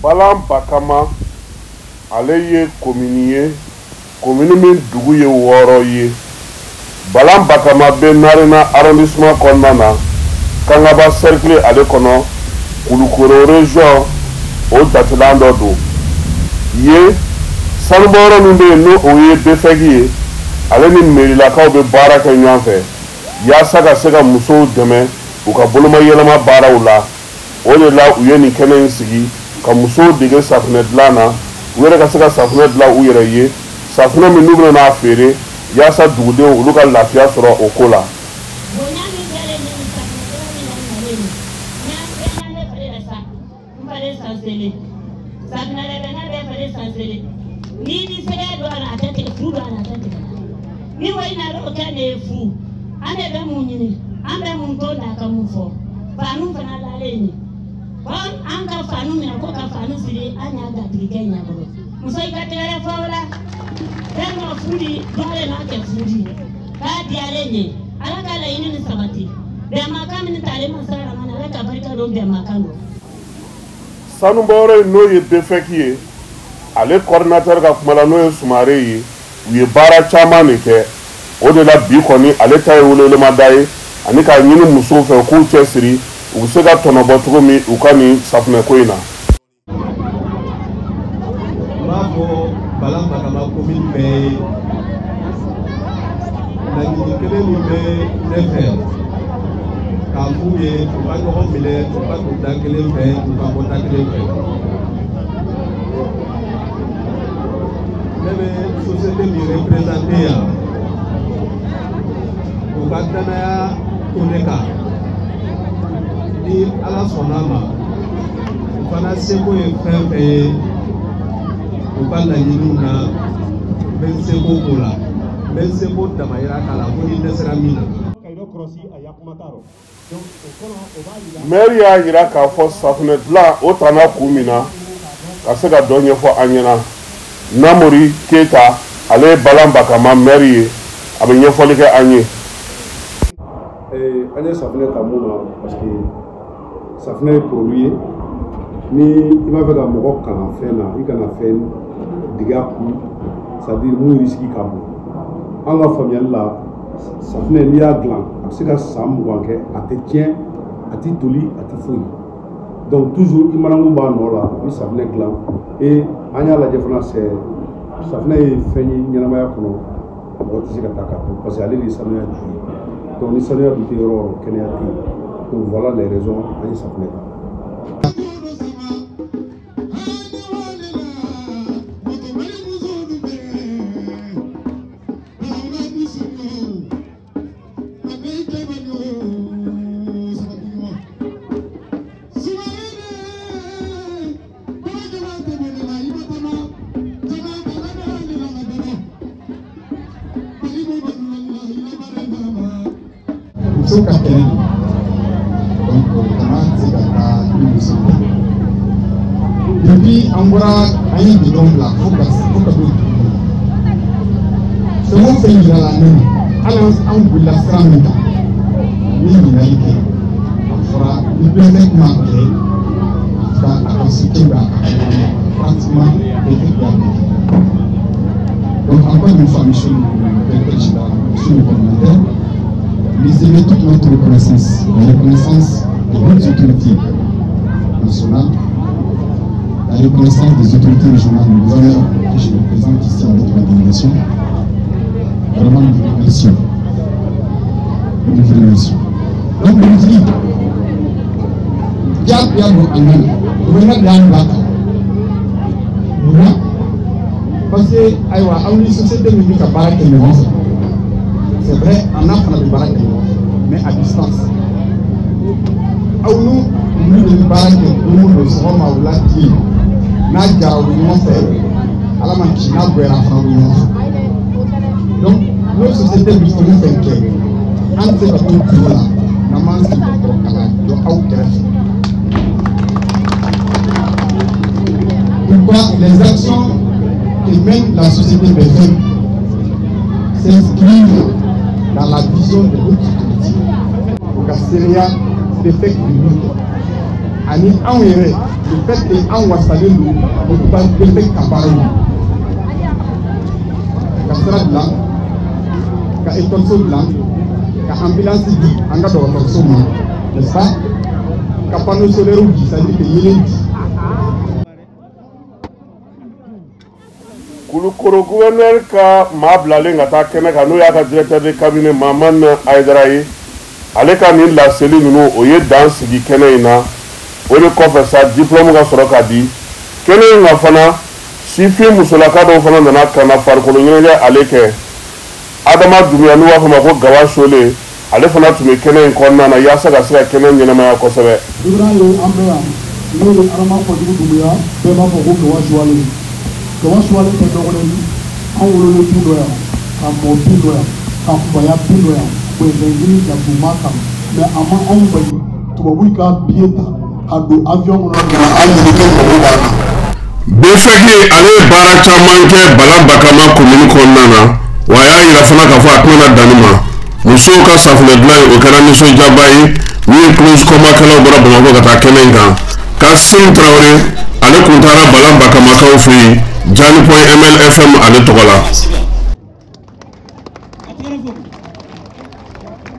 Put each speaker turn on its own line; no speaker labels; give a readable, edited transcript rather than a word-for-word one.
Balan Bakama ale commune min dugu ye wɔɔrɔ ye. Balan Bakama be Narena arrondissement kɔnɔna na Kangaba cercle ale kɔnɔ Kulukoro région o datilan dɔ don. Ye sanubɔyɔrɔ min bɛ yen n'o o ye befɛki ye ale ni merilakaw bɛ baara kɛ ɲɔgɔn fɛ yaasa ka se ka musow dɛmɛ u ka bolomayɛlɛma baaraw la. O de la u ye nin kɛnɛ in sigi ka musow dege safunɛ dilan na u yɛrɛ ka se ka safunɛ dilan u yɛrɛ ye safunɛ min n'u bɛna n'a feere yaasa dugudenw olu ka lafiya sɔrɔ o ko la.
An ka fanu mina ko ka fanu siri an y'a gatigikɛ ɲɛkɔrɔ muso i ka tɛgɛrɛ fɔ o la bɛɛ ma fudi dɔgɔlen n'a kɛ fudi k'a diyalen ye ala ka laɲini ni sabati bɛnmakan min talen ma sara mana ala ka barika don bɛnmakan don.
Sanubɔyɔrɔ in n'o ye befɛki ye ale coordinateur ka kuma la n'o ye Sumare ye u ye baara caman de kɛ o de la bi kɔni ale ta ye welewelemada ye ani k'a ɲini musow fɛ k'u cɛ siri u se ka tɔnɔbɔ cogo min u ka nin safunɛ ko in na.
Bravo Balan Bakama commune bɛɛ laɲini kelen min bɛ ne fɛ k'a f'u ye u ka ɲɔgɔn minɛ u ka don da kelen fɛ u ka bɔ da kelen fɛ. Ne bɛ société min représenté yan u ka danaya to ne kan. Ni ala sɔnna ma u fana seko ye fɛn fɛn ye u ka laɲiniw na n bɛ seko k'o la n bɛ seko damayira k'a la ko ni dɛsɛra min na.
Maire y'a yira k'a fɔ safunɛ dilan o tana kun min na ka se ka dɔ ɲɛfɔ an ɲɛna. Namori Keita ale ye Balan Bakama maire ye a bɛ ɲɛfɔli kɛ an ye.
An ye safunɛ ta mun na parce que safunɛ ye produit ye ni i b'a fɛ ka mɔgɔ kalan fɛn na i kana fɛn digi a kun c'est-à-dire mun risque ka bon an ka faamuyali la safunɛ n'i y'a dilan a bɛ se ka san 20 kɛ a tɛ tiɲɛ a tɛ toli a tɛ foyi donc toujours i mana mun b'a nɔ la i bɛ safunɛ dilan et an y'a lajɛ fana safunɛ ye fɛn ye ɲɛnamaya kɔnɔ mɔgɔ tɛ se ka taa k'a to parce que ale de ye sanuya ju ye donc ni sanuya dun tɛ yɔrɔ o yɔrɔ kɛnɛya tɛ yen. Donc voilà les raisons à y s'appeler.
Depuis Angora, il y a des dons là, c'est mon pays dans la même. Alors, on vous la stramita. Oui, il a été. On fera le premier marqué. On fera à consulter pratiquement les deux. Donc, encore une fois, monsieur le président, monsieur le coordinateur, vous avez toute notre reconnaissance, la reconnaissance de votre autorité nationale. La reconnaissance des autorités régionales du gouverneur que je représente ici avec ma délégation. Vraiment, nous vous remercions. Nous vous remercions. Donc, nous disons, Diab Diabo Amen, gouverneur de Anbaka. Parce que, aïwa, on est une société qui a barré que nous. C'est vrai, on a fait des barraques, mais à distance. Nous devons barrer que nous serons à l'Atie. N'a pas fait à la machine à boire en France. Donc, nos sociétés nous font faire que, en ce moment, nous avons pourquoi les actions que mène la société BFM s'inscrivent dans la vision de votre société. Pour que Syria, c'est fait que nous
ani anw yɛrɛ le fait que anw wasalen don hôpital Belbek ka baara in ka sira dilan ka école dilan ka ambulance di an ka dɔgɔtɔrɔso ma n'est-ce pas ka panneau solaire di c'est-à-dire que yelen di
Kulukoro gouverneur ka maa bilalen ka taa kɛnɛ kan n'o y'a ka directeur de cabinet Maman Aydara ye ale ka nin laseli ninnu o ye dan sigi kɛnɛ in na o de kɔfɛ sa diplôme ka sɔrɔ ka di kɛnɛ in ka fana sifin musolaka dɔw fana nana ka na farikolo ɲɛnajɛ ale kɛ Adama Dumbuya n'u b'a fɔ ma ko Gawa Sole ale fana tun bɛ kɛnɛ in kɔnɔna na yaasa ka se ka kɛnɛ ɲɛnamaya kosɛbɛ.
Ibrahim an bɛ yan n'o ye Adama Kojugu Dumbuya bɛɛ b'a fɔ ko Gawa Sole Gawa Sole tɛ dɔgɔnin ye an wololen tun dɔ yan ka mɔ tun dɔ yan ka kubaya tun dɔ yan bɛnbɛnjiri ka buma kan mais a ma anw bali tubabuw ka billet ta ka don avion kɔnɔ ka an yɛrɛ kɛ mɔgɔw b'a la.
Befeki ale ye baara caman kɛ Balan Bakama commune kɔnɔna na wa a y'a yira fana k'a fɔ a tɛna danni ma musow ka safunɛ dilan o kɛra nisɔndiyaba ye min ye close kɔmakɛlaw bɔra Bamakɔ ka taa kɛnɛ in kan Kasim Traoré ale kun taara Balan Bakamakaw fɛ yen Jani.ml FM ale tɔgɔ la.